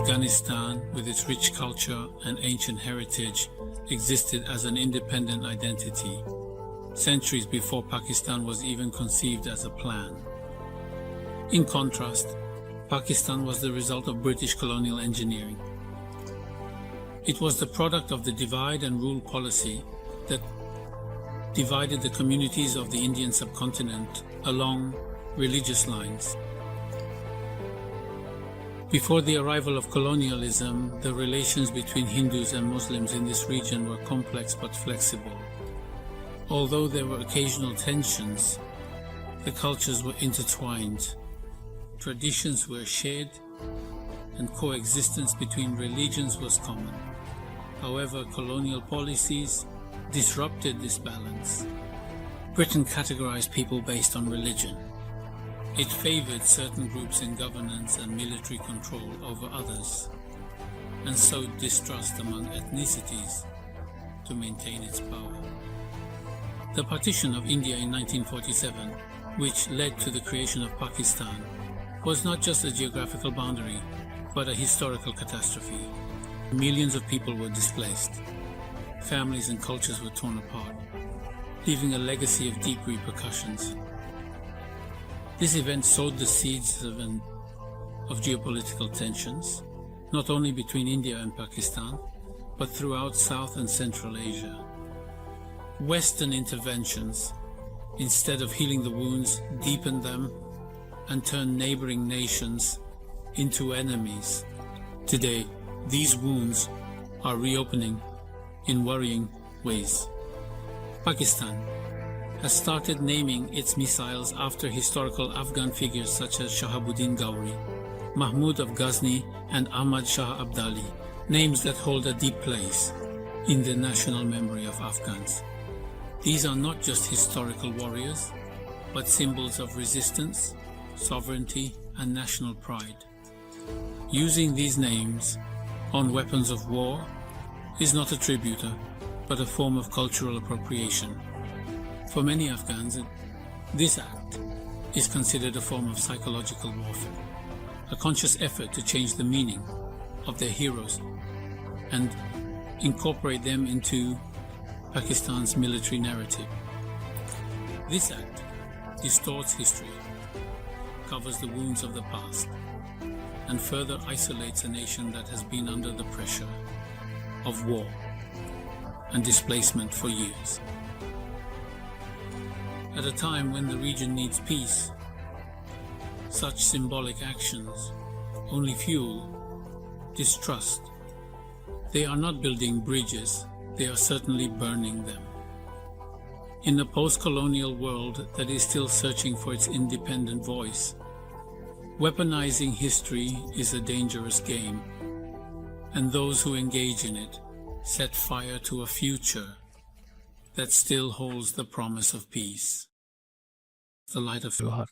Afghanistan, with its rich culture and ancient heritage, existed as an independent identity, centuries before Pakistan was even conceived as a plan. In contrast, Pakistan was the result of British colonial engineering. It was the product of the divide and rule policy that divided the communities of the Indian subcontinent along religious lines. Before the arrival of colonialism, the relations between Hindus and Muslims in this region were complex but flexible. Although there were occasional tensions, the cultures were intertwined, traditions were shared, and coexistence between religions was common. However, colonial policies disrupted this balance. Britain categorized people based on religion. It favored certain groups in governance and military control over others, and sowed distrust among ethnicities to maintain its power. The partition of India in 1947, which led to the creation of Pakistan, was not just a geographical boundary, but a historical catastrophe. Millions of people were displaced. Families and cultures were torn apart, leaving a legacy of deep repercussions. This event sowed the seeds of geopolitical tensions, not only between India and Pakistan, but throughout South and Central Asia. Western interventions, instead of healing the wounds, deepened them and turned neighboring nations into enemies. Today, these wounds are reopening in worrying ways. Pakistan has started naming its missiles after historical Afghan figures such as Shahabuddin Gauri, Mahmud of Ghazni, and Ahmad Shah Abdali, names that hold a deep place in the national memory of Afghans. These are not just historical warriors, but symbols of resistance, sovereignty, and national pride. Using these names on weapons of war is not a tribute, but a form of cultural appropriation. For many Afghans, this act is considered a form of psychological warfare, a conscious effort to change the meaning of their heroes and incorporate them into Pakistan's military narrative. This act distorts history, covers the wounds of the past, and further isolates a nation that has been under the pressure of war and displacement for years. At a time when the region needs peace, such symbolic actions only fuel distrust. They are not building bridges, they are certainly burning them. In a post-colonial world that is still searching for its independent voice, weaponizing history is a dangerous game, and those who engage in it set fire to a future that still holds the promise of peace. The light of your heart.